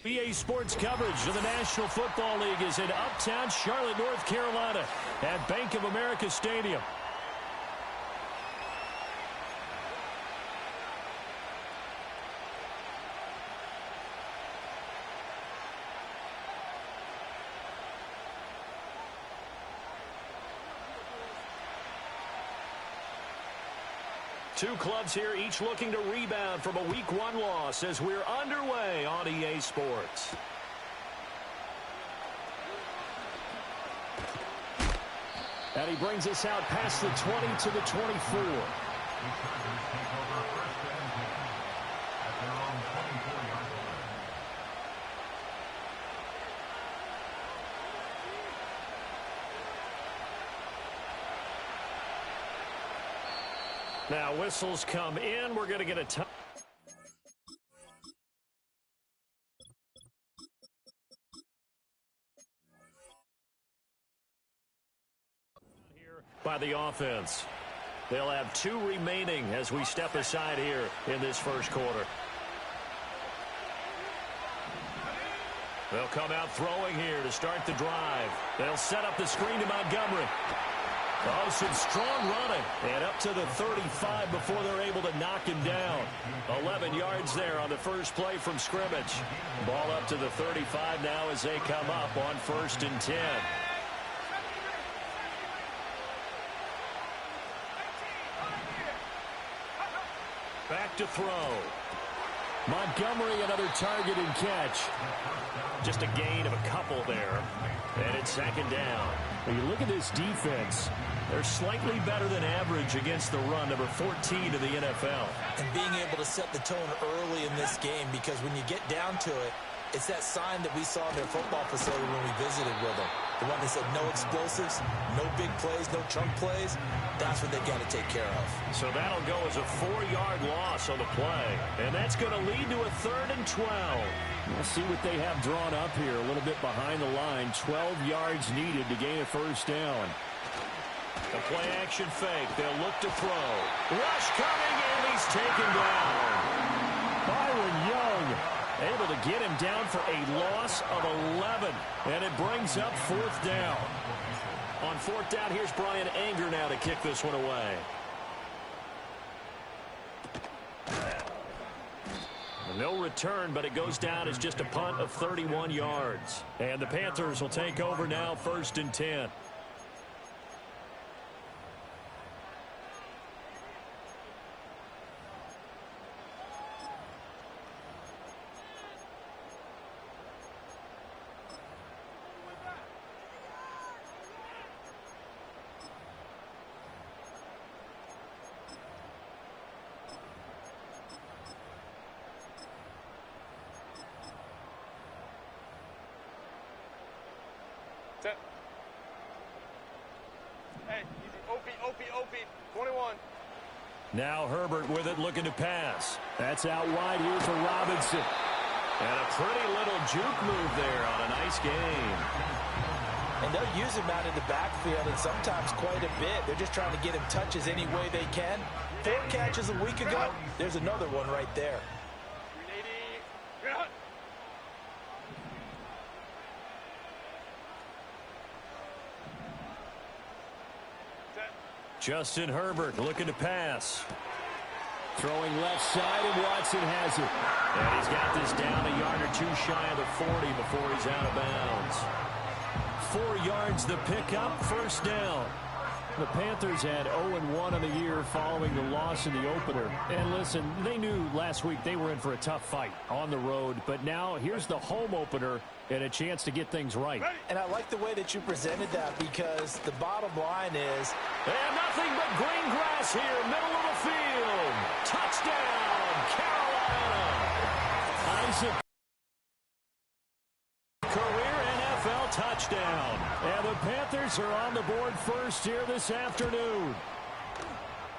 EA Sports coverage of the National Football League is in uptown Charlotte, North Carolina at Bank of America Stadium. Two clubs here, each looking to rebound from a Week 1 loss as we're underway on EA Sports. And he brings us out past the 20 to the 24. Now whistles come in. We're going to get a time. Here by the offense. They'll have 2 remaining as we step aside here in this first quarter. They'll come out throwing here to start the drive. They'll set up the screen to Montgomery. Oh, some strong running. And up to the 35 before they're able to knock him down. 11 yards there on the first play from scrimmage. Ball up to the 35 now as they come up on 1st and 10. Back to throw. Montgomery, another target and catch. Just a gain of a couple there. And it's 2nd down. When you look at this defense, they're slightly better than average against the run, number 14 of the NFL. And being able to set the tone early in this game, because when you get down to it, it's that sign that we saw in their football facility when we visited with them. The one that said no explosives, no big plays, no chunk plays. That's what they got to take care of. So that'll go as a 4-yard loss on the play. And that's going to lead to a 3rd and 12. We'll see what they have drawn up here a little bit behind the line. 12 yards needed to gain a 1st down. The play action fake. They'll look to throw. Rush coming, and he's taken down. Byron Young able to get him down for a loss of 11. And it brings up 4th down. On 4th down, here's Brian Anger now to kick this one away. No return, but it goes down as just a punt of 31 yards. And the Panthers will take over now, 1st and 10. Hey, easy. OP, 21. Now Herbert with it, looking to pass. That's out wide here for Robinson. And a pretty little juke move there on a nice game. And they'll use him out in the backfield, and sometimes quite a bit. They're just trying to get him touches any way they can. 4 catches a week ago. There's another one right there. Justin Herbert looking to pass. Throwing left side, and Watson has it. And he's got this down a yard or 2 shy of the 40 before he's out of bounds. 4 yards the pickup, 1st down. The Panthers had 0-1 on the year following the loss in the opener. And listen, they knew last week they were in for a tough fight on the road. But now here's the home opener and a chance to get things right. And I like the way that you presented that, because the bottom line is... And nothing but green grass here, middle of the field. Touchdown, Carolina. Isaac. Career NFL touchdown. And the Panthers are on the board first here this afternoon.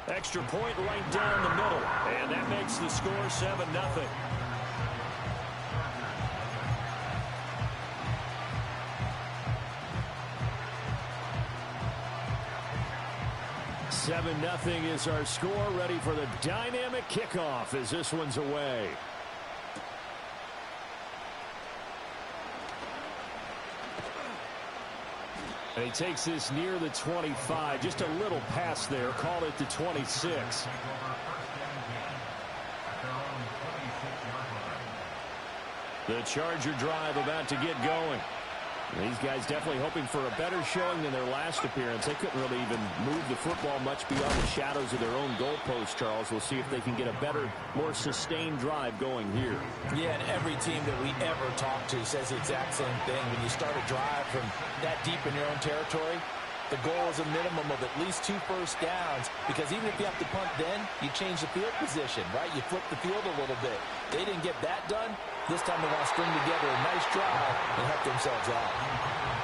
Extra point right down the middle. And that makes the score 7-0. 7-0 is our score. Ready for the dynamic kickoff as this one's away. And he takes this near the 25. Just a little pass there. Call it the 26. The Charger drive about to get going. These guys definitely hoping for a better showing than their last appearance. They couldn't really even move the football much beyond the shadows of their own goalpost, Charles. We'll see if they can get a better, more sustained drive going here. Yeah, and every team that we ever talk to says the exact same thing. When you start a drive from that deep in your own territory, the goal is a minimum of at least 2 first downs, because even if you have to punt then, you change the field position, right? You flip the field a little bit. They didn't get that done. This time they want to string together a nice drive and help themselves out.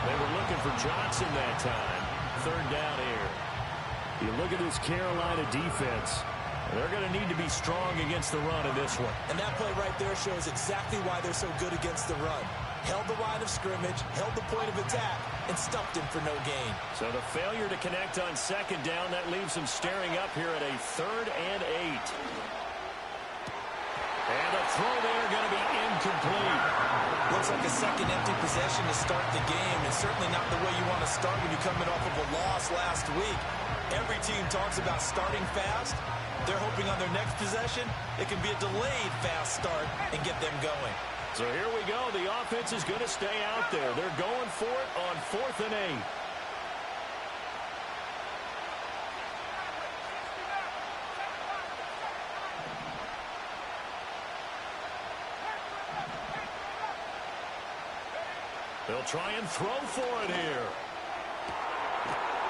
They were looking for Johnson that time. 3rd down here. You look at this Carolina defense. They're going to need to be strong against the run in this one. And that play right there shows exactly why they're so good against the run. Held the line of scrimmage, held the point of attack, and stuffed him for no gain. So the failure to connect on 2nd down, that leaves him staring up here at a 3rd and 8. And the throw there going to be incomplete. Looks like a second empty possession to start the game, and certainly not the way you want to start when you're coming off of a loss last week. Every team talks about starting fast. They're hoping on their next possession, it can be a delayed fast start and get them going. So here we go. The offense is going to stay out there. They're going for it on 4th and 8. They'll try and throw for it here.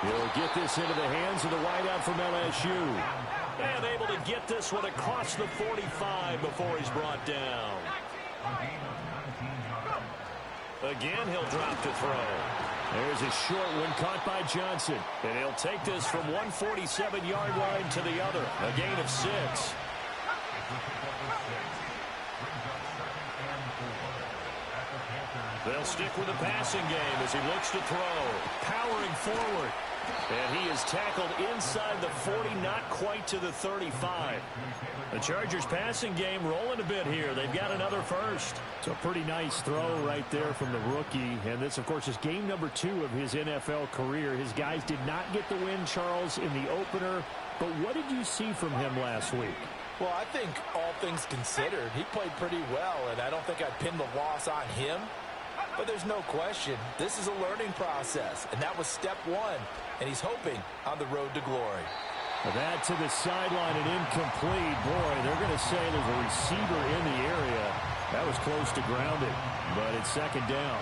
He'll get this into the hands of the wideout from LSU. And able to get this one across the 45 before he's brought down. Again, he'll drop to throw. There's a short one caught by Johnson. And he'll take this from 147-yard line to the other. A gain of 6. They'll stick with the passing game as he looks to throw. Powering forward. And he is tackled inside the 40, not quite to the 35. The Chargers passing game rolling a bit here. They've got another first. So a pretty nice throw right there from the rookie. And this, of course, is game number 2 of his NFL career. His guys did not get the win, Charles, in the opener. But what did you see from him last week? Well, I think all things considered, he played pretty well, and I don't think I'd pin the loss on him. But there's no question, this is a learning process, and that was step 1, and he's hoping on the road to glory. That to the sideline and incomplete. Boy, they're going to say there's a receiver in the area. That was close to grounded, but it's 2nd down.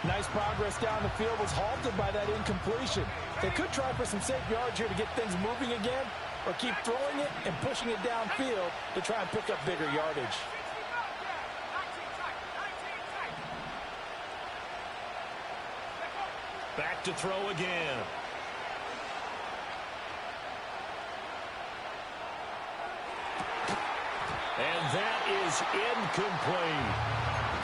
Nice progress down the field, was halted by that incompletion. They could try for some safe yards here to get things moving again, or keep throwing it and pushing it downfield to try and pick up bigger yardage. Back to throw again. And that is incomplete.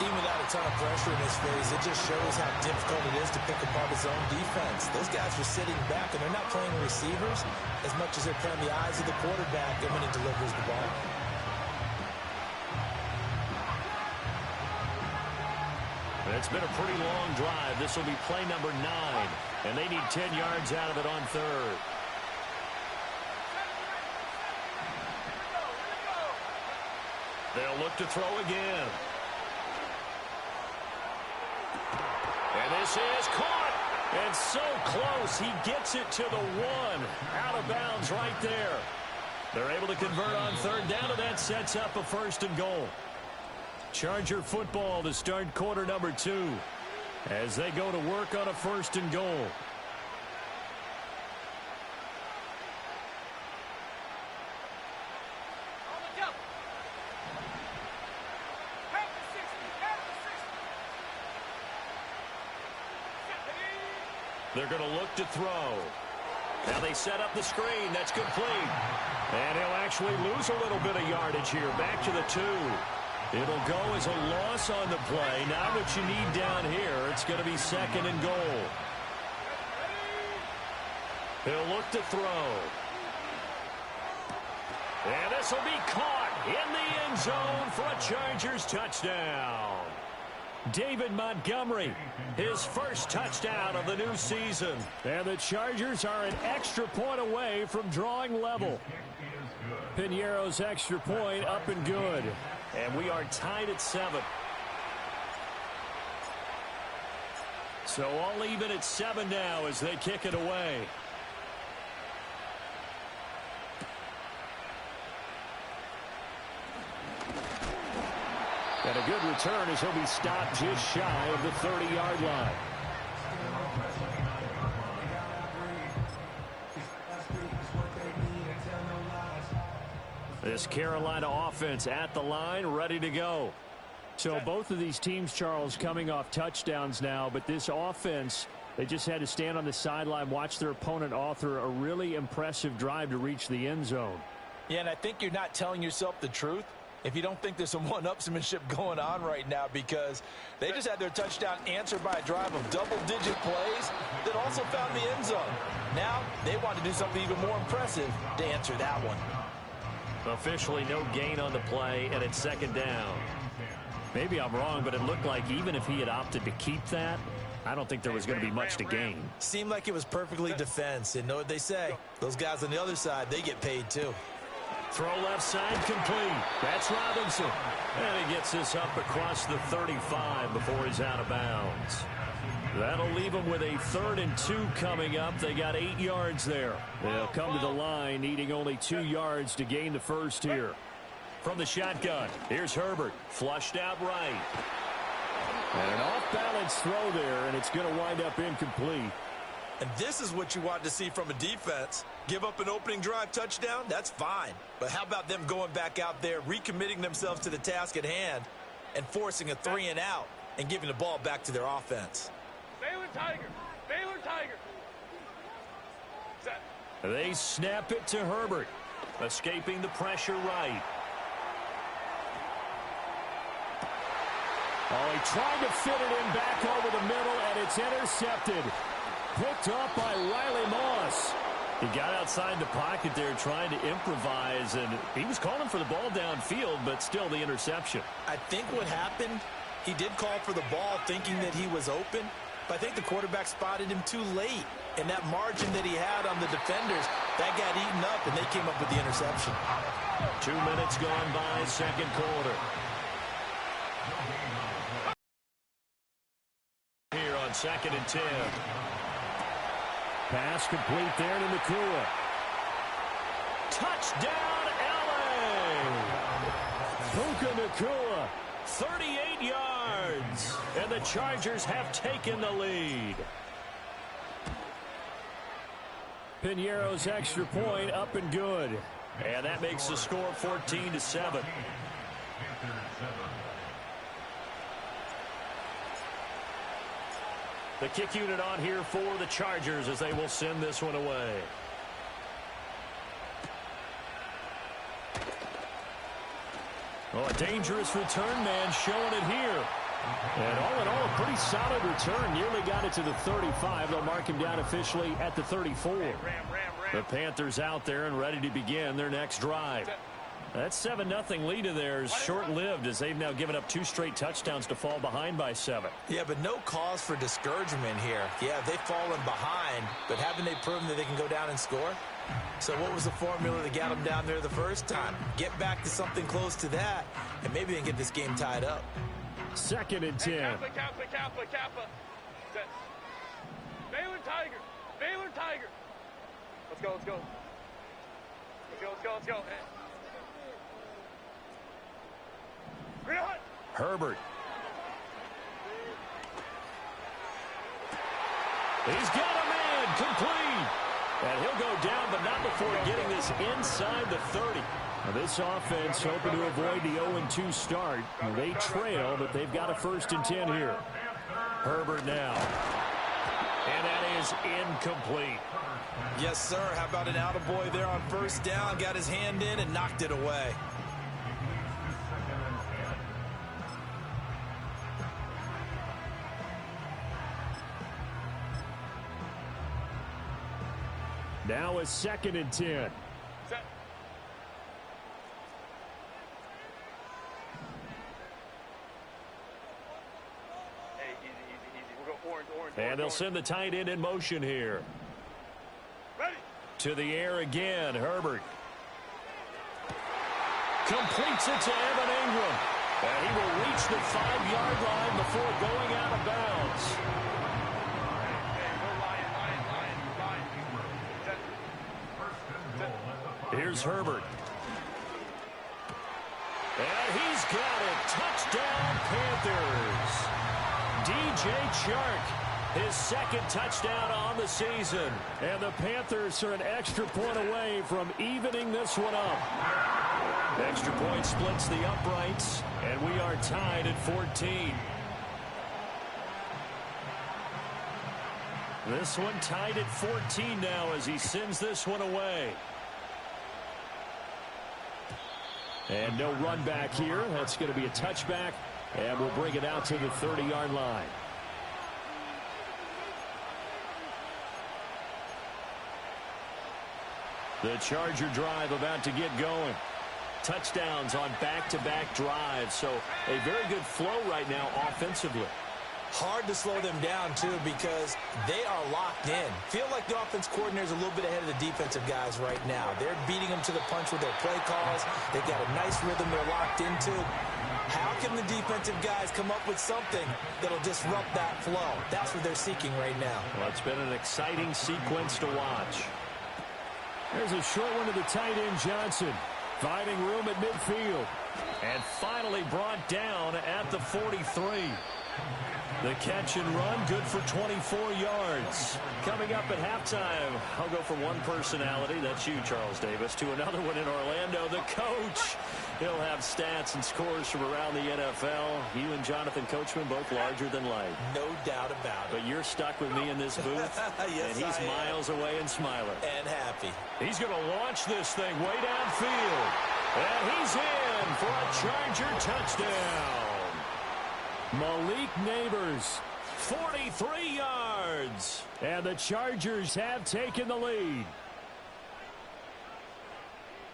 Even without a ton of pressure in his face, it just shows how difficult it is to pick apart his own defense. Those guys are sitting back, and they're not playing receivers as much as they're playing the eyes of the quarterback and when he delivers the ball. It's been a pretty long drive. This will be play number 9, and they need 10 yards out of it on 3rd. They'll look to throw again. And this is caught. And so close. He gets it to the 1. Out of bounds right there. They're able to convert on 3rd down, and that sets up a 1st and goal. Charger football to start quarter number 2 as they go to work on a 1st and goal. They're going to look to throw. Now they set up the screen. That's complete. And he'll actually lose a little bit of yardage here. Back to the 2. It'll go as a loss on the play. Not what you need down here. It's going to be 2nd and goal. He'll look to throw. And this will be caught in the end zone for a Chargers touchdown. David Montgomery, his first touchdown of the new season. And the Chargers are an extra point away from drawing level. Piñeiro's extra point up and good. And we are tied at 7. So all even at 7 now as they kick it away. And a good return as he'll be stopped just shy of the 30-yard line. This Carolina offense at the line, ready to go. So both of these teams, Charles, coming off touchdowns now, but this offense, they just had to stand on the sideline, watch their opponent author a really impressive drive to reach the end zone. Yeah, and I think you're not telling yourself the truth if you don't think there's some one-upsmanship going on right now, because they just had their touchdown answered by a drive of double-digit plays that also found the end zone. Now they want to do something even more impressive to answer that one. Officially no gain on the play, and it's 2nd down. Maybe I'm wrong, but it looked like even if he had opted to keep that, I don't think there was going to be much to gain. Seemed like it was perfectly defense, and know what they say. Those guys on the other side, they get paid too. Throw left side complete. That's Robinson. And he gets this up across the 35 before he's out of bounds. That'll leave them with a 3rd and 2 coming up. They got 8 yards there. They'll come to the line needing only 2 yards to gain the first here. From the shotgun, here's Herbert. Flushed out right. And an off-balance throw there, and it's going to wind up incomplete. And this is what you want to see from a defense. Give up an opening drive touchdown, that's fine. But how about them going back out there, recommitting themselves to the task at hand, and forcing a 3-and-out and giving the ball back to their offense. Baylor Tiger. Baylor Tiger. Set. They snap it to Herbert. Escaping the pressure right. Oh, he tried to fit it in back over the middle, and it's intercepted. Picked up by Riley Moss. He got outside the pocket there trying to improvise, and he was calling for the ball downfield, but still the interception. I think what happened, he did call for the ball thinking that he was open, but I think the quarterback spotted him too late. And that margin that he had on the defenders, that got eaten up, and they came up with the interception. 2 minutes gone by, 2nd quarter. Here on 2nd and 10. Pass complete there to Nakua. Touchdown, L.A. Puka Nakua, 38 yards. And the Chargers have taken the lead. Piñeiro's extra point up and good. And that makes the score 14-7. The kick unit on here for the Chargers as they will send this one away. Oh, a dangerous return man showing it here. And all in all, a pretty solid return. Nearly got it to the 35. They'll mark him down officially at the 34. The Panthers out there and ready to begin their next drive. That 7-0 lead of theirs short-lived as they've now given up 2 straight touchdowns to fall behind by 7. Yeah, but no cause for discouragement here. Yeah, they've fallen behind, but haven't they proven that they can go down and score? So what was the formula that got them down there the first time? Get back to something close to that, and maybe they can get this game tied up. 2nd and 10. Kappa. Set. Baylor Tiger. Baylor Tiger. Let's go. Let's go. Herbert. He's got a man complete. And he'll go down, but not before getting this inside the 30. Now this offense hoping to avoid the 0-2 start. They trail, but they've got a 1st and 10 here. Herbert now. And that is incomplete. Yes, sir. How about an attaboy there on 1st down? Got his hand in and knocked it away. Now a 2nd and 10. Set. And they'll send the tight end in motion here. Ready. To the air again, Herbert. Completes it to Evan Ingram. And he will reach the 5-yard line before going out of bounds. Here's Herbert. And he's got it. Touchdown, Panthers. DJ Chark, his second touchdown on the season. And the Panthers are an extra point away from evening this one up. Extra point splits the uprights, and we are tied at 14. This one tied at 14 now as he sends this one away. And no run back here. That's going to be a touchback, and we'll bring it out to the 30-yard line. The Charger drive about to get going. Touchdowns on back-to-back drives, so a very good flow right now offensively. Hard to slow them down, too, because they are locked in. Feel like the offense coordinator is a little bit ahead of the defensive guys right now. They're beating them to the punch with their play calls. They've got a nice rhythm they're locked into. How can the defensive guys come up with something that'll disrupt that flow? That's what they're seeking right now. Well, it's been an exciting sequence to watch. There's a short one to the tight end, Johnson. Finding room at midfield. And finally brought down at the 43. The catch and run, good for 24 yards. Coming up at halftime, I'll go from one personality, that's you, Charles Davis, to another one in Orlando, the coach. He'll have stats and scores from around the NFL. You and Jonathan Coachman, both larger than life. No doubt about it. But you're stuck with me in this booth, yes, and he's miles away and smiling. And happy. He's going to launch this thing way downfield. And he's in for a Charger touchdown. Malik Neighbors, 43 yards. And the Chargers have taken the lead.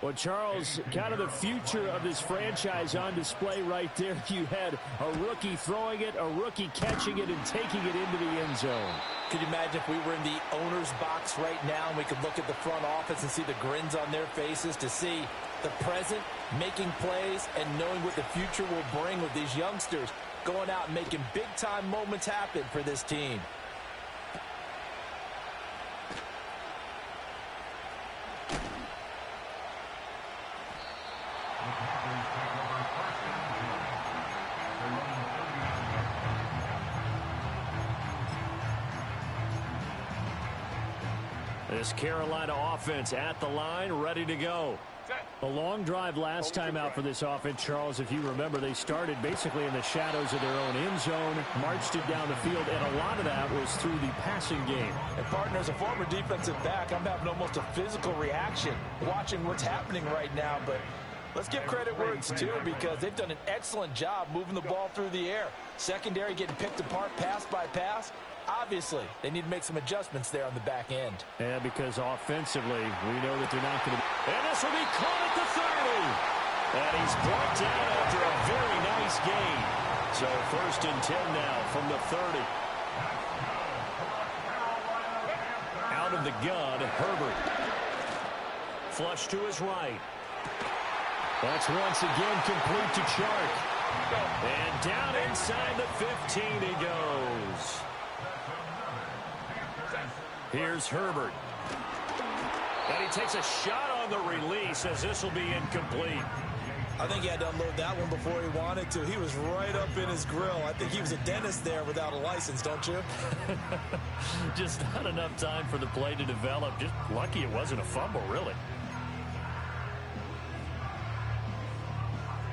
Well, Charles, kind of the future of this franchise on display right there. You had a rookie throwing it, a rookie catching it, and taking it into the end zone. Could you imagine if we were in the owner's box right now and we could look at the front office and see the grins on their faces, to see the present making plays and knowing what the future will bring with these youngsters going out and making big-time moments happen for this team. This Carolina offense at the line, ready to go. A long drive last time out for this offense, Charles. If you remember, they started basically in the shadows of their own end zone, marched it down the field, and a lot of that was through the passing game. And, partner, as a former defensive back, I'm having almost a physical reaction watching what's happening right now. But let's give credit where it's due, because they've done an excellent job moving the ball through the air. Secondary getting picked apart pass by pass. Obviously, they need to make some adjustments there on the back end. Yeah, because offensively, we know that they're not going to. And this will be caught at the 30. And he's brought down after a very nice gain. So 1st and 10 now from the 30. Out of the gun, Herbert. Flush to his right. That's once again complete to Chark. And down inside the 15 he goes. Here's Herbert. And he takes a shot on the release as this will be incomplete. I think he had to unload that one before he wanted to. He was right up in his grill. I think he was a dentist there without a license, don't you? Just not enough time for the play to develop. Just lucky it wasn't a fumble, really.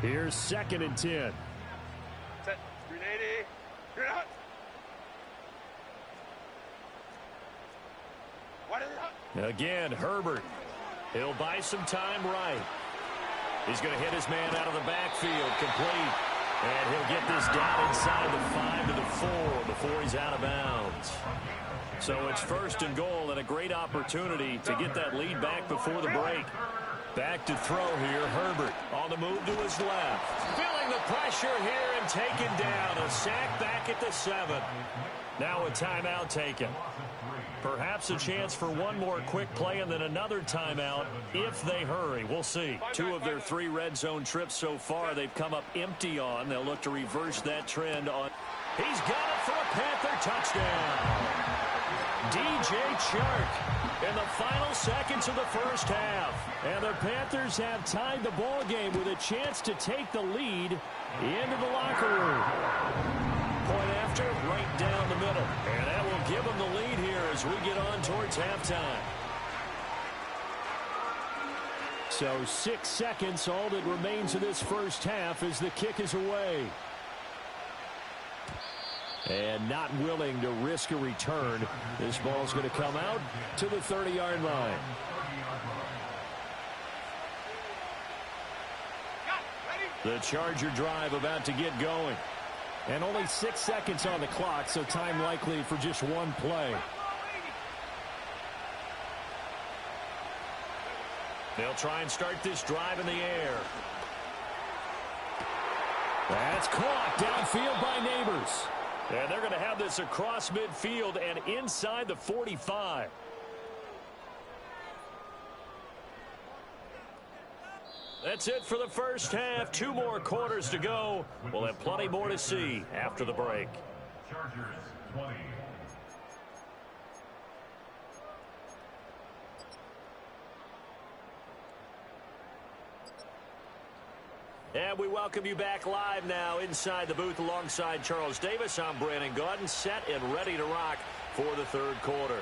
Here's 2nd and 10. Set. 380. You're not. Again, Herbert. He'll buy some time right. He's going to hit his man out of the backfield, complete. And he'll get this down inside the 5 to the 4 before he's out of bounds. So it's 1st and goal, and a great opportunity to get that lead back before the break. Back to throw here, Herbert on the move to his left. Feeling the pressure. pressure here and taken down. A sack back at the 7. Now a timeout taken. Perhaps a chance for one more quick play and then another timeout if they hurry. We'll see. 2 of their 3 red zone trips so far they've come up empty on. They'll look to reverse that trend on. He's got it for a Panther touchdown. DJ Chark in the final seconds of the first half. And the Panthers have tied the ball game with a chance to take the lead into the locker room. Point after, right down the middle. And that will give them the lead here as we get on towards halftime. So 6 seconds, all that remains of this first half as the kick is away. And not willing to risk a return. This ball's going to come out to the 30-yard line. The Charger drive about to get going. And only 6 seconds on the clock, so time likely for just one play. They'll try and start this drive in the air. That's caught downfield by Neighbors. And they're going to have this across midfield and inside the 45. That's it for the first half. 2 more quarters to go. We'll have plenty more to see after the break. Chargers 20. And we welcome you back live now inside the booth alongside Charles Davis. I'm Brandon Gaudin, set and ready to rock for the third quarter.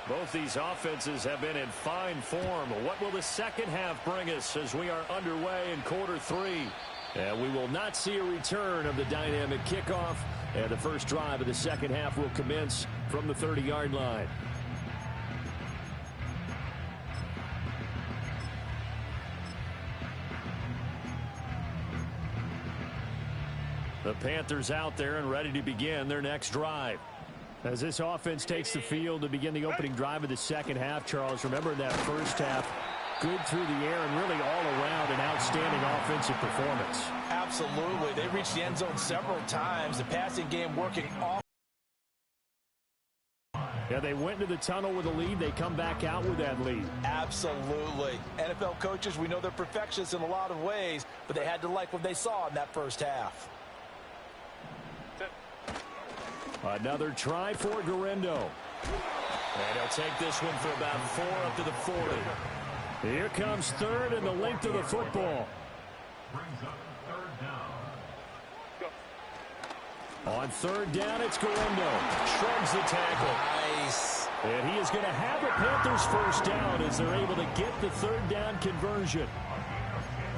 Both these offenses have been in fine form. What will the second half bring us as we are underway in quarter 3? And we will not see a return of the dynamic kickoff. And the first drive of the second half will commence from the 30-yard line. The Panthers out there and ready to begin their next drive. As this offense takes the field to begin the opening drive of the second half, Charles, remember that first half, good through the air and really all around an outstanding offensive performance. Absolutely. They reached the end zone several times. The passing game working off. Yeah, they went into the tunnel with a lead. They come back out with that lead. Absolutely. NFL coaches, we know they're perfectionists in a lot of ways, but they had to like what they saw in that first half. Another try for Garendo. And he'll take this one for about 4 up to the 40. Here comes third and the length of the football. Brings up third down. On third down, it's Garendo. Shrugs the tackle. Nice. And he is going to have a Panthers first down as they're able to get the third down conversion.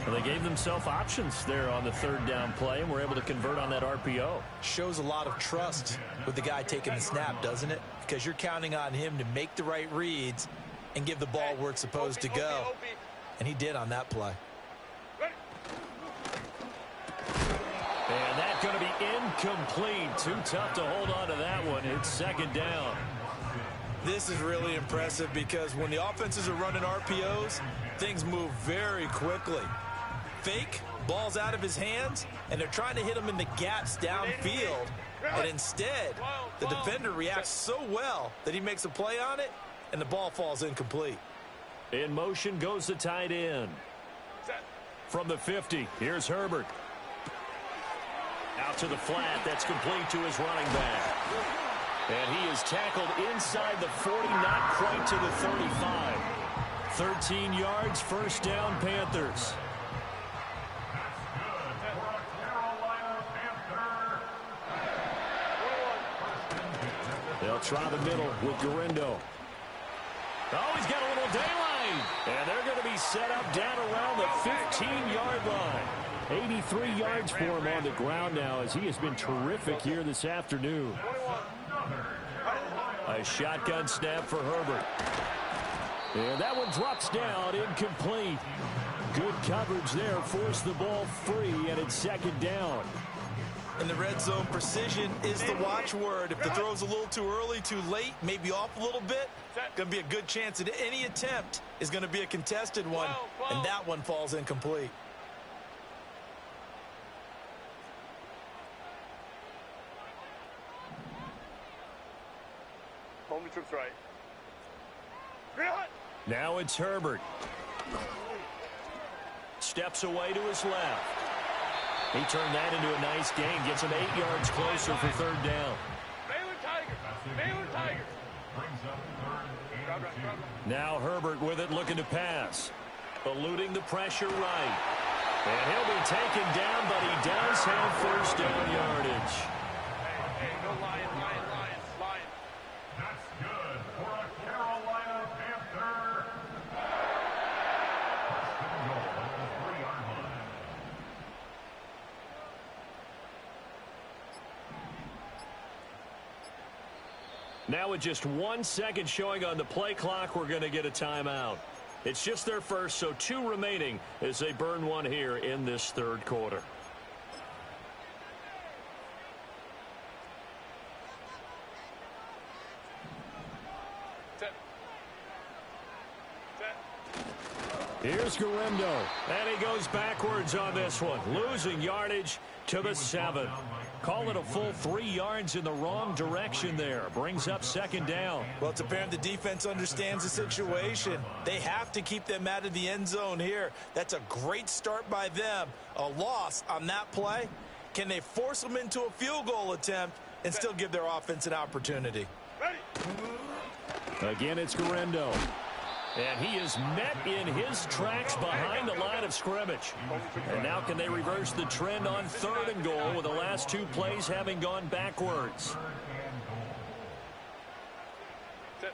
Well, they gave themselves options there on the third down play and were able to convert on that RPO. Shows a lot of trust with the guy taking the snap, doesn't it? Because you're counting on him to make the right reads and give the ball where it's supposed to go. And he did on that play. And that's going to be incomplete. Too tough to hold on to that one. It's second down. This is really impressive because when the offenses are running RPOs, things move very quickly. Fake, ball's out of his hands, and they're trying to hit him in the gaps downfield. And instead, the defender reacts so well that he makes a play on it, and the ball falls incomplete. In motion goes the tight end. From the 50, here's Herbert. Out to the flat, that's complete to his running back. And he is tackled inside the 40, not quite to the 35. 13 yards, first down, Panthers. They'll try the middle with Garendo. Oh, he's got a little daylight. And they're going to be set up down around the 15-yard line. 83 yards for him on the ground now as he has been terrific here this afternoon. A shotgun snap for Herbert. And that one drops down, incomplete. Good coverage there, forced the ball free, and it's second down. In the red zone, precision is the watchword. If the throw's a little too early, too late, maybe off a little bit, going to be a good chance that any attempt is going to be a contested one, and that one falls incomplete. Home the troops right. Green hut. Now it's Herbert. Steps away to his left. He turned that into a nice gain. Gets him 8 yards closer for third down. Baylor Tiger. Baylor Tiger. Brings up third and 2. Now Herbert with it, looking to pass. Eluding the pressure right. And he'll be taken down, but he does have first down yardage. Hey, go Lions, Lions, Lions, Lions. That's good for a Carolina Panther. First and goal at the 3-yard line. Now with just 1 second showing on the play clock, we're going to get a timeout. It's just their first, so 2 remaining as they burn one here in this third quarter. Set. Set. Here's Garendo, and he goes backwards on this one, losing yardage to the 7. Call it a full 3 yards in the wrong direction there. Brings up second down. Well, it's apparent the defense understands the situation. They have to keep them out of the end zone here. That's a great start by them. A loss on that play. Can they force them into a field goal attempt and still give their offense an opportunity? Ready. Again, it's Garendo. And he is met in his tracks behind the line of scrimmage. And now can they reverse the trend on third and goal with the last 2 plays having gone backwards? Set.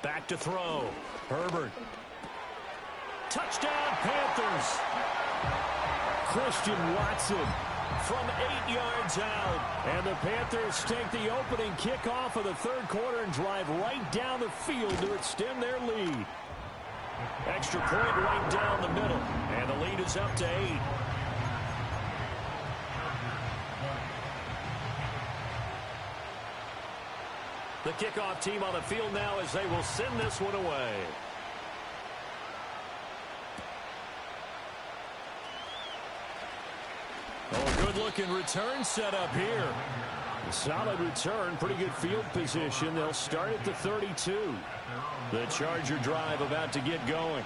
Back to throw. Herbert. Touchdown, Panthers. Christian Watson from 8 yards out. And the Panthers take the opening kickoff of the third quarter and drive right down the field to extend their lead. Extra point right down the middle. And the lead is up to 8. The kickoff team on the field now as they will send this one away. Oh, good-looking return set up here. A solid return, pretty good field position. They'll start at the 32. The Charger drive about to get going.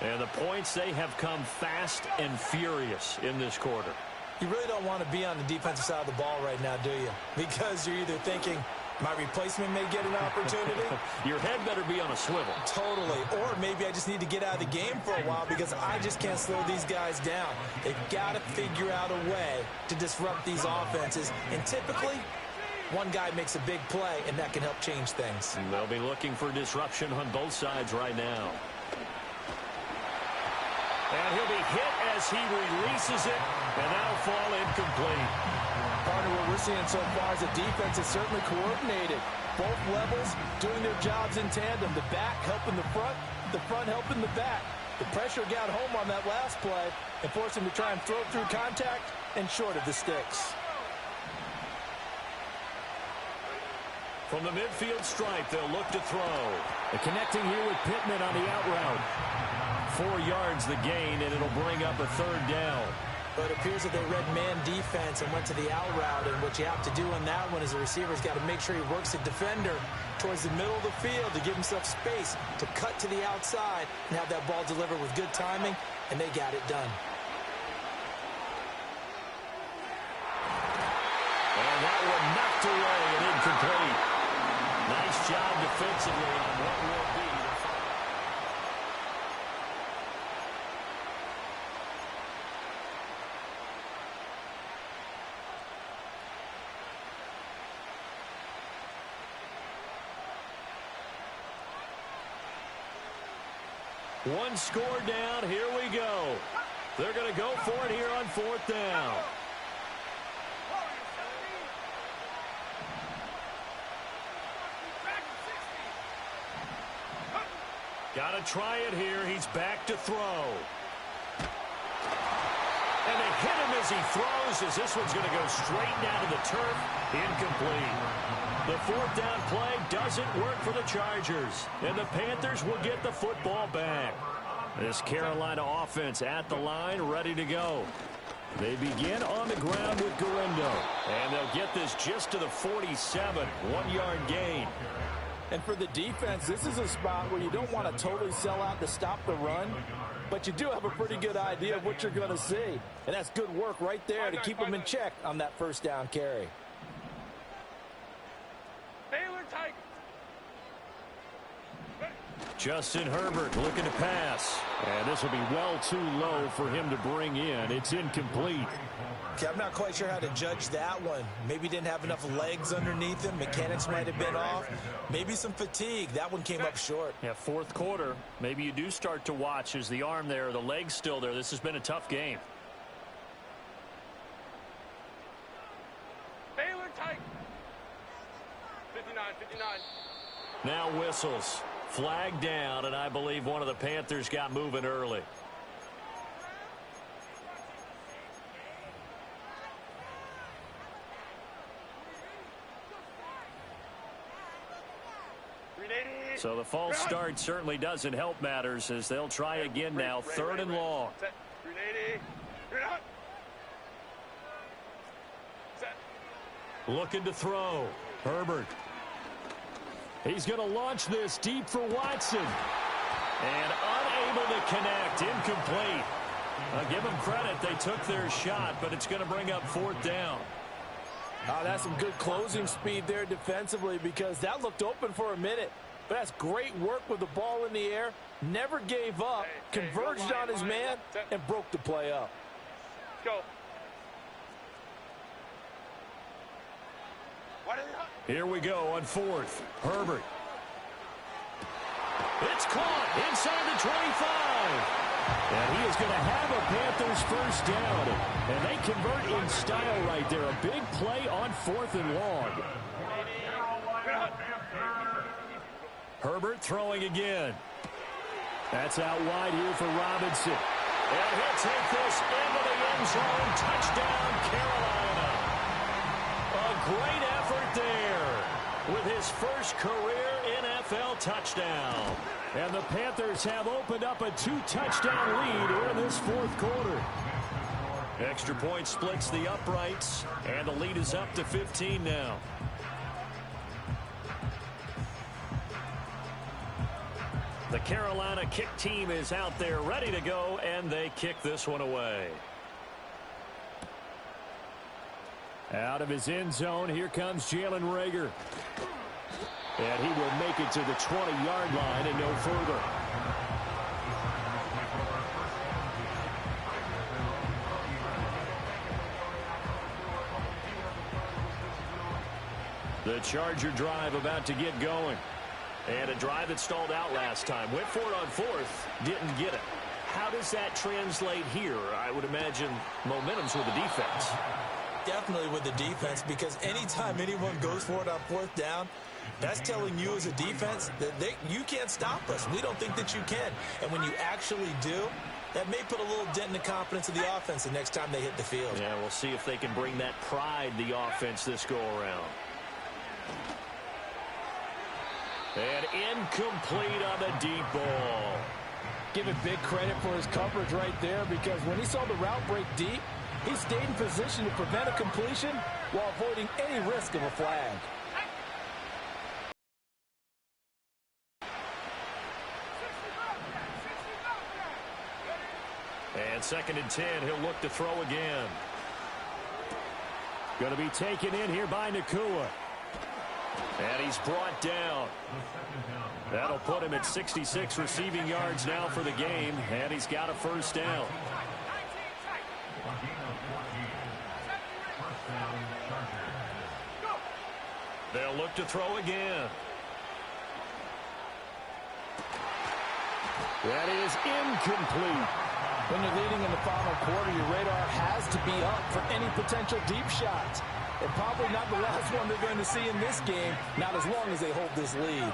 And the points, they have come fast and furious in this quarter. You really don't want to be on the defensive side of the ball right now, do you? Because you're either thinking, my replacement may get an opportunity. Your head better be on a swivel. Totally. Or maybe I just need to get out of the game for a while because I just can't slow these guys down. They've got to figure out a way to disrupt these offenses. And typically, one guy makes a big play, and that can help change things. And they'll be looking for disruption on both sides right now. And he'll be hit as he releases it, and that'll fall incomplete. Partner, what we're seeing so far is the defense is certainly coordinated. Both levels doing their jobs in tandem. The back helping the front helping the back. The pressure got home on that last play and forced him to try and throw through contact and short of the sticks. From the midfield stripe, they'll look to throw. And connecting here with Pittman on the out route. 4 yards the gain, and it'll bring up a third down. But it appears that they read man defense and went to the out route. And what you have to do on that one is the receiver's got to make sure he works the defender towards the middle of the field to give himself space to cut to the outside and have that ball delivered with good timing, and they got it done. And that one knocked away and incomplete. Nice job defensively on what will be the final. One score down. Here we go. They're going to go for it here on 4th down. Got to try it here. He's back to throw. And they hit him as he throws, as this one's going to go straight down to the turf. Incomplete. The 4th down play doesn't work for the Chargers. And the Panthers will get the football back. This Carolina offense at the line, ready to go. They begin on the ground with Garendo. And they'll get this just to the 47. 1 yard gain. And for the defense, this is a spot where you don't want to totally sell out to stop the run, but you do have a pretty good idea of what you're going to see. And that's good work right there to keep them in check on that first down carry. Justin Herbert looking to pass. And this will be well too low for him to bring in. It's incomplete. Okay, I'm not quite sure how to judge that one. Maybe didn't have enough legs underneath him. Mechanics might have been off. Maybe some fatigue. That one came up short. Yeah, fourth quarter. Maybe you do start to watch. Is the arm there, the leg's still there? This has been a tough game. Baylor tight. 59. Now whistles. Flag down, and I believe one of the Panthers got moving early. So the false start certainly doesn't help matters as they'll try again now. Third and long. Looking to throw. Herbert. He's going to launch this deep for Watson. And unable to connect. Incomplete. I'll give them credit. They took their shot, but it's going to bring up fourth down. Oh, that's some good closing speed there defensively because that looked open for a minute. But that's great work with the ball in the air. Never gave up. Converged on his man and broke the play up. Go. Here we go on fourth. Herbert. It's caught inside the 25. And he is going to have a Panthers first down. And they convert in style right there. A big play on fourth and long. Herbert throwing again. That's out wide here for Robinson. And he'll take this into the end zone. Touchdown, Carolina. A great effort there with his first career NFL touchdown. And the Panthers have opened up a 2-touchdown lead here in this fourth quarter. Extra point splits the uprights, and the lead is up to 15 now. The Carolina kick team is out there ready to go, and they kick this one away. Out of his end zone, here comes Jalen Reagor. And he will make it to the 20-yard line and no further. The Charger drive about to get going. And a drive that stalled out last time. Went for it on fourth, didn't get it. How does that translate here? I would imagine momentum's with the defense. Definitely with the defense, because anytime anyone goes for it on fourth down, that's telling you as a defense that you can't stop us. We don't think that you can. And when you actually do, that may put a little dent in the confidence of the offense the next time they hit the field. Yeah, we'll see if they can bring that pride the offense this go-around. And incomplete on the deep ball. Give it big credit for his coverage right there, because when he saw the route break deep, he stayed in position to prevent a completion while avoiding any risk of a flag. And 2nd and 10, he'll look to throw again. Going to be taken in here by Nakua. And he's brought down. That'll put him at 66 receiving yards now for the game, and he's got a first down. They'll look to throw again. That is incomplete. When you're leading in the final quarter, your radar has to be up for any potential deep shots. And probably not the last one they're going to see in this game, not as long as they hold this lead.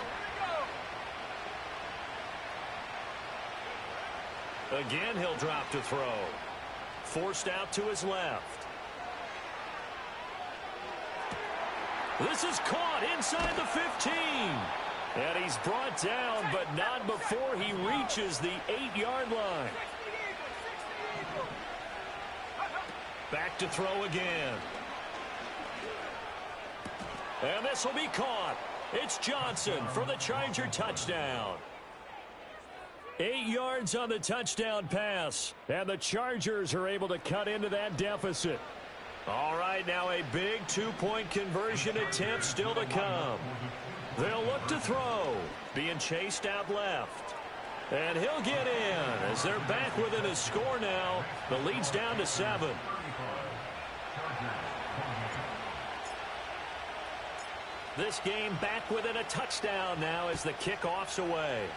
Again, he'll drop to throw. Forced out to his left. This is caught inside the 15. And he's brought down, but not before he reaches the 8-yard line. Back to throw again. And this will be caught. It's Johnson for the Charger touchdown. 8 yards on the touchdown pass, and the Chargers are able to cut into that deficit. All right, now a big two-point conversion attempt still to come. They'll look to throw, being chased out left. And he'll get in as they're back within a score now. The lead's down to 7. This game back within a touchdown now as the kickoff's away.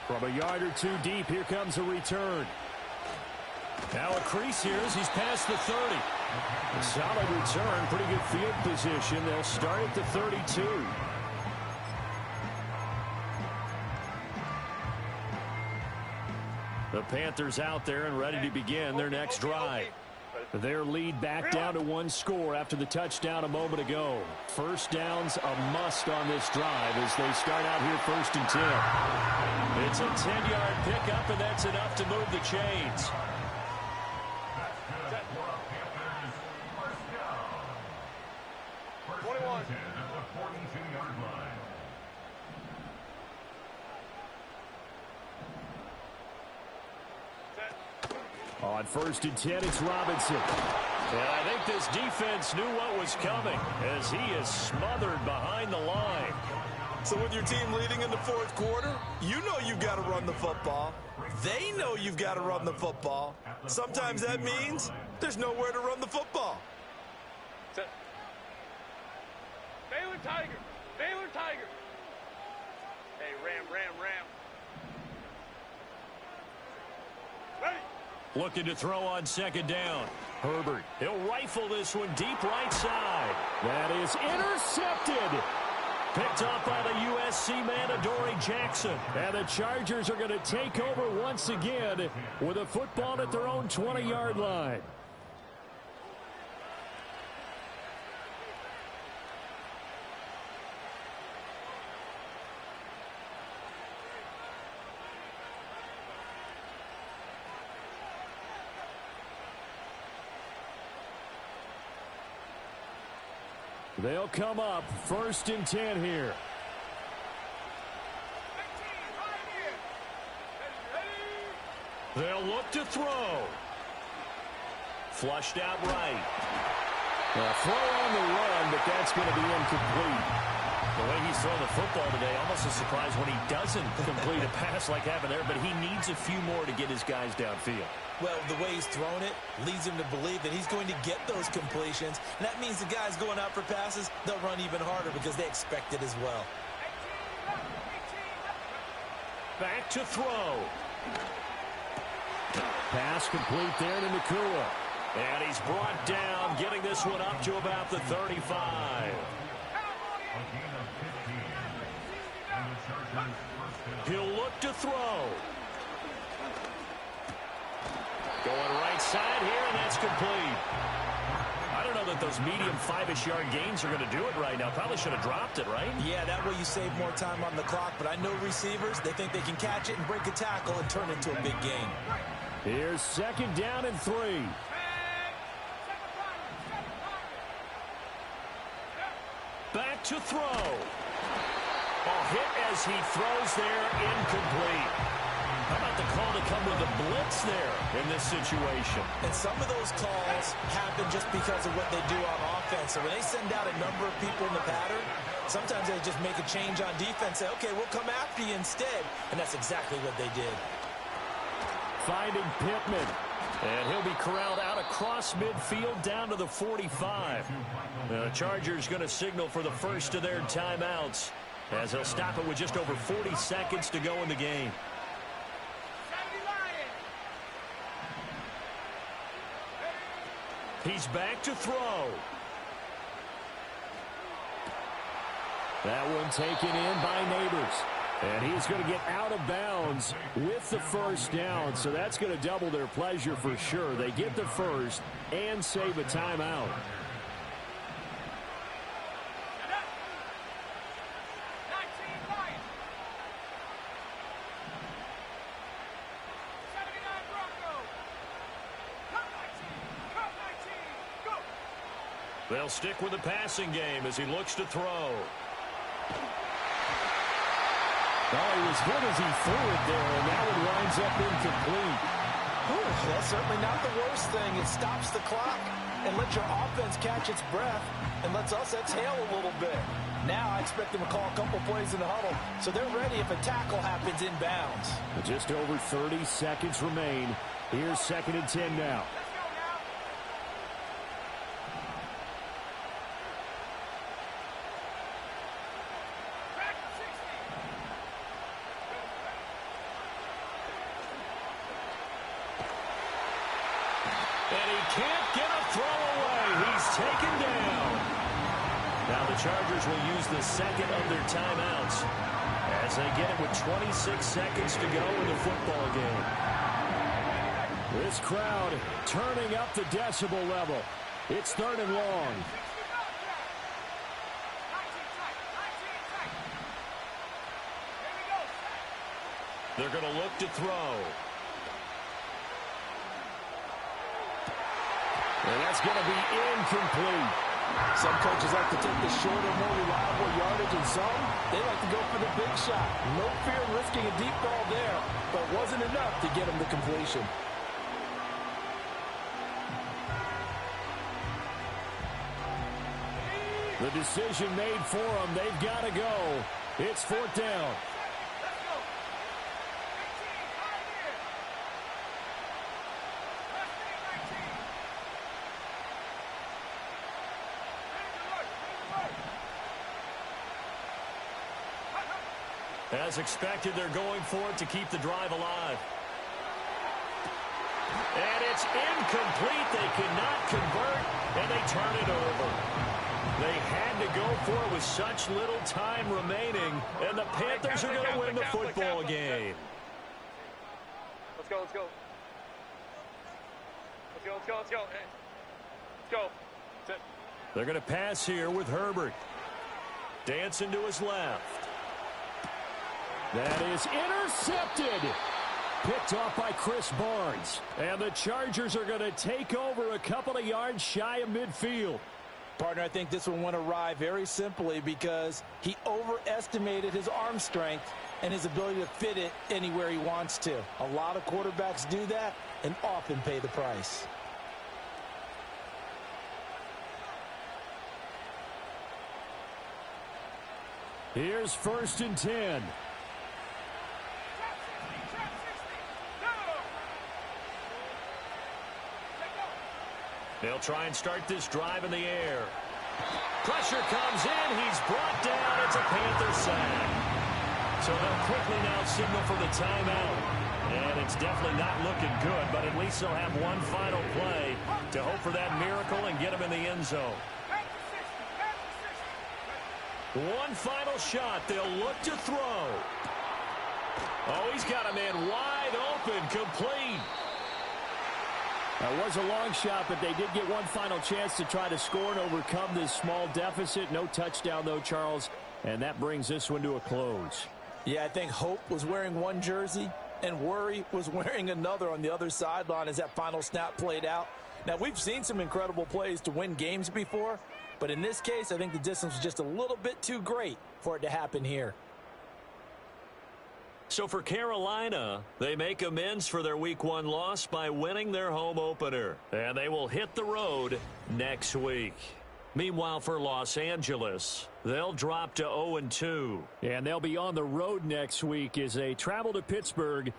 From a yard or two deep, here comes a return. Now a crease here as he's past the 30. A solid return, pretty good field position. They'll start at the 32. The Panthers out there and ready to begin their next drive. Their lead back down to 1 score after the touchdown a moment ago. First down's a must on this drive as they start out here 1st and 10. It's a 10-yard pickup, and that's enough to move the chains. On 1st and 10, it's Robinson. And I think this defense knew what was coming as he is smothered behind the line. So with your team leading in the 4th quarter, you know you've got to run the football. They know you've got to run the football. Sometimes that means there's nowhere to run the football. Baylor Tiger. Baylor Tiger. Hey, Ram. Ready. Looking to throw on 2nd down. Herbert, he'll rifle this one deep right side. That is intercepted. Picked off by the USC man, Adoree Jackson. And the Chargers are going to take over once again with a football at their own 20-yard line. They'll come up 1st and 10 here. They'll look to throw. Flushed out right. A throw on the run, but that's going to be incomplete. The way he's throwing the football today, almost a surprise when he doesn't complete a pass like happened there, but he needs a few more to get his guys downfield. Well, the way he's thrown it leads him to believe that he's going to get those completions. And that means the guys going out for passes, they'll run even harder because they expect it as well. Back to throw. Pass complete there to Nakua. And he's brought down, getting this one up to about the 35. He'll look to throw. Going right side here, and that's complete. I don't know that those medium 5-ish yard gains are going to do it right now. Probably should have dropped it, right? Yeah, that way you save more time on the clock. But I know receivers, they think they can catch it and break a tackle and turn it into a big gain. Here's 2nd down and 3. Back to throw. A hit as he throws there, incomplete. How about the call to come with the blitz there in this situation? And some of those calls happen just because of what they do on offense. So when they send out a number of people in the pattern, sometimes they just make a change on defense, say, okay, we'll come after you instead. And that's exactly what they did. Finding Pittman. And he'll be corralled out across midfield down to the 45. The Chargers going to signal for the first of their timeouts as they'll stop it with just over 40 seconds to go in the game. He's back to throw. That one taken in by Neighbors. And he's going to get out of bounds with the first down. So that's going to double their pleasure for sure. They get the first and save a timeout. They'll stick with the passing game as he looks to throw. Well, he was good as he threw it there, and that one winds up incomplete. Whew, that's certainly not the worst thing. It stops the clock and lets your offense catch its breath and lets us exhale a little bit. Now I expect them to call a couple plays in the huddle, so they're ready if a tackle happens inbounds. Just over 30 seconds remain. Here's 2nd and 10 now. And he can't get a throw away. He's taken down. Now the Chargers will use the second of their timeouts as they get it with 26 seconds to go in the football game. This crowd turning up the decibel level. It's 3rd and long. They're going to look to throw. And that's going to be incomplete. Some coaches like to take the shorter, more reliable yardage, and some, they like to go for the big shot. No fear in risking a deep ball there, but it wasn't enough to get them to completion. The decision made for them. They've got to go. It's 4th down. As expected, they're going for it to keep the drive alive. And it's incomplete. They cannot convert, and they turn it over. They had to go for it with such little time remaining, and the Panthers are going to win the football game. Let's go, let's go. Let's go, let's go, let's go. Hey. Let's go. Sit. They're going to pass here with Herbert. Dancing to his left. That is intercepted. Picked off by Chris Barnes. And the Chargers are going to take over a couple of yards shy of midfield. Partner, I think this one went awry very simply because he overestimated his arm strength and his ability to fit it anywhere he wants to. A lot of quarterbacks do that and often pay the price. Here's 1st and 10. They'll try and start this drive in the air. Pressure comes in. He's brought down. It's a Panther sack. So they'll quickly now signal for the timeout. And it's definitely not looking good, but at least they'll have one final play to hope for that miracle and get him in the end zone. One final shot. They'll look to throw. Oh, he's got a man wide open, complete. That was a long shot, but they did get one final chance to try to score and overcome this small deficit. No touchdown, though, Charles, and that brings this one to a close. Yeah, I think hope was wearing one jersey and worry was wearing another on the other sideline as that final snap played out. Now, we've seen some incredible plays to win games before, but in this case, I think the distance was just a little bit too great for it to happen here. So for Carolina, they make amends for their Week 1 loss by winning their home opener. And they will hit the road next week. Meanwhile, for Los Angeles, they'll drop to 0-2. And they'll be on the road next week as they travel to Pittsburgh